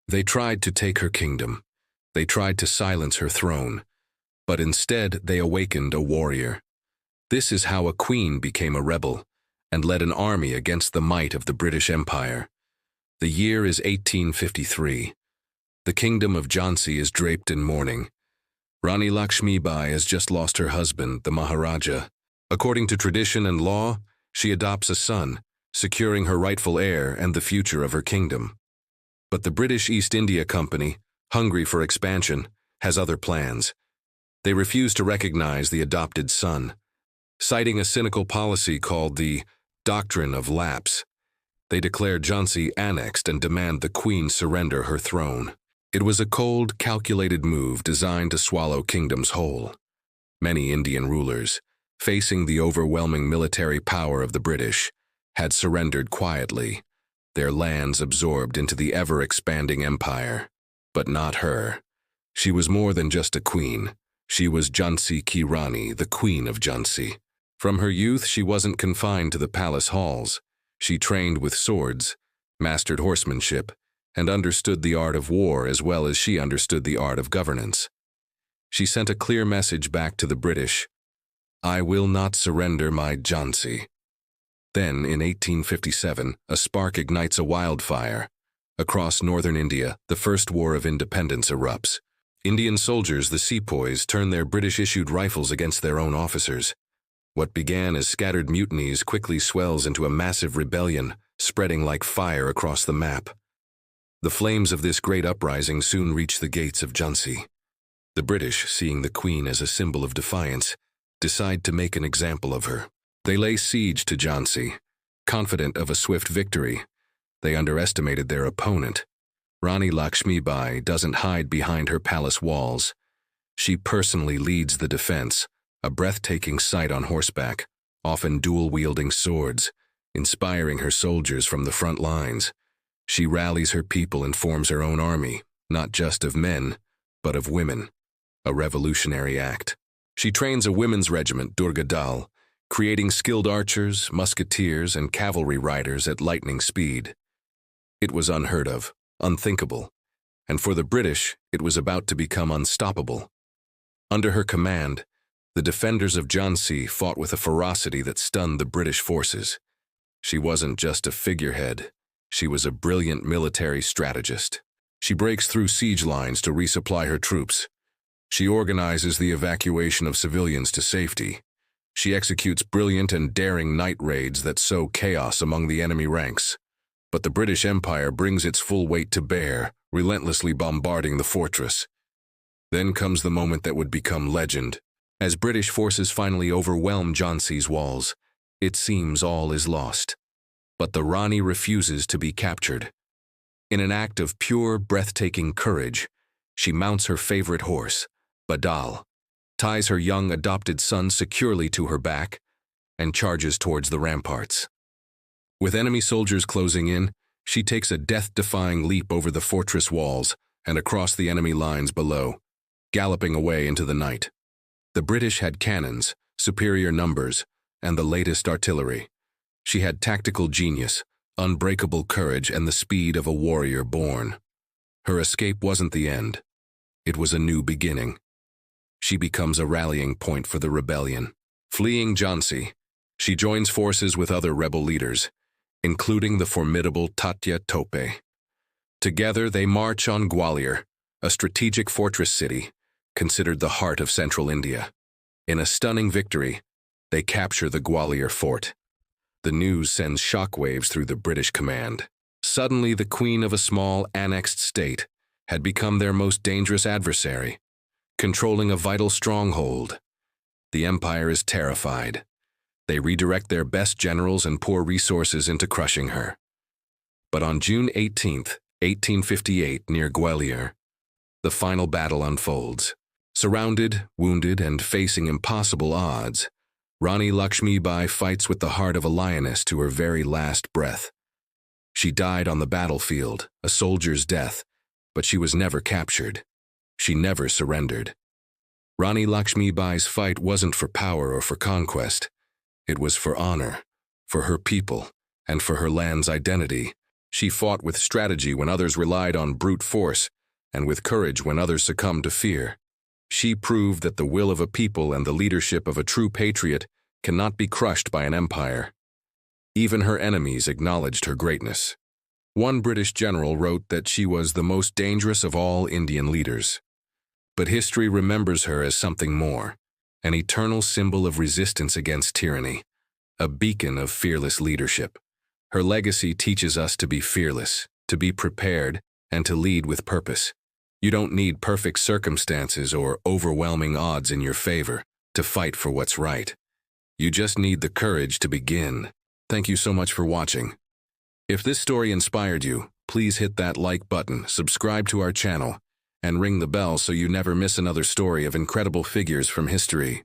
They tried to take her kingdom. They tried to silence her throne. But instead, they awakened a warrior. This is how a queen became a rebel and led an army against the might of the British Empire. The year is 1853. The kingdom of Jhansi is draped in mourning. Rani Lakshmibai has just lost her husband, the Maharaja. According to tradition and law, she adopts a son, securing her rightful heir and the future of her kingdom. But the British East India Company, hungry for expansion, has other plans. They refuse to recognize the adopted son, citing a cynical policy called the Doctrine of Lapse. They declare Jhansi annexed and demand the queen surrender her throne. It was a cold, calculated move designed to swallow kingdoms whole. Many Indian rulers, facing the overwhelming military power of the British, had surrendered quietly, their lands absorbed into the ever-expanding empire. But not her. She was more than just a queen. She was JhansiKiRani, the Queen of Jhansi. From her youth, she wasn't confined to the palace halls. She trained with swords, mastered horsemanship, and understood the art of war as well as she understood the art of governance. She sent a clear message back to the British: "I will not surrender my Jhansi." Then, in 1857, a spark ignites a wildfire. Across northern India, the First War of Independence erupts. Indian soldiers, the Sepoys, turn their British-issued rifles against their own officers. What began as scattered mutinies quickly swells into a massive rebellion, spreading like fire across the map. The flames of this great uprising soon reach the gates of Jhansi. The British, seeing the Queen as a symbol of defiance, decide to make an example of her. They lay siege to Jhansi, confident of a swift victory. They underestimated their opponent. Rani Lakshmibai doesn't hide behind her palace walls. She personally leads the defense, a breathtaking sight on horseback, often dual-wielding swords, inspiring her soldiers from the front lines. She rallies her people and forms her own army, not just of men, but of women, a revolutionary act. She trains a women's regiment, Durga Dal, creating skilled archers, musketeers, and cavalry riders at lightning speed. It was unheard of, unthinkable, and for the British, it was about to become unstoppable. Under her command, the defenders of Jhansi fought with a ferocity that stunned the British forces. She wasn't just a figurehead, she was a brilliant military strategist. She breaks through siege lines to resupply her troops. She organizes the evacuation of civilians to safety. She executes brilliant and daring night raids that sow chaos among the enemy ranks. But the British Empire brings its full weight to bear, relentlessly bombarding the fortress. Then comes the moment that would become legend. As British forces finally overwhelm Jhansi's walls, it seems all is lost. But the Rani refuses to be captured. In an act of pure, breathtaking courage, she mounts her favorite horse, Badal, ties her young adopted son securely to her back, and charges towards the ramparts. With enemy soldiers closing in, she takes a death-defying leap over the fortress walls and across the enemy lines below, galloping away into the night. The British had cannons, superior numbers, and the latest artillery. She had tactical genius, unbreakable courage, and the speed of a warrior born. Her escape wasn't the end. It was a new beginning. She becomes a rallying point for the rebellion. Fleeing Jhansi, she joins forces with other rebel leaders, including the formidable Tatya Tope. Together they march on Gwalior, a strategic fortress city, considered the heart of central India. In a stunning victory, they capture the Gwalior fort. The news sends shockwaves through the British command. Suddenly, the queen of a small, annexed state had become their most dangerous adversary, controlling a vital stronghold. The empire is terrified. They redirect their best generals and pour resources into crushing her. But on June 18, 1858, near Gwalior, the final battle unfolds. Surrounded, wounded, and facing impossible odds, Rani Lakshmibai fights with the heart of a lioness to her very last breath. She died on the battlefield, a soldier's death, but she was never captured. She never surrendered. Rani Lakshmibai's fight wasn't for power or for conquest. It was for honor, for her people, and for her land's identity. She fought with strategy when others relied on brute force, and with courage when others succumbed to fear. She proved that the will of a people and the leadership of a true patriot cannot be crushed by an empire. Even her enemies acknowledged her greatness. One British general wrote that she was the most dangerous of all Indian leaders. But history remembers her as something more, an eternal symbol of resistance against tyranny, a beacon of fearless leadership. Her legacy teaches us to be fearless, to be prepared, and to lead with purpose. You don't need perfect circumstances or overwhelming odds in your favor to fight for what's right. You just need the courage to begin. Thank you so much for watching. If this story inspired you, please hit that like button, subscribe to our channel, and ring the bell so you never miss another story of incredible figures from history.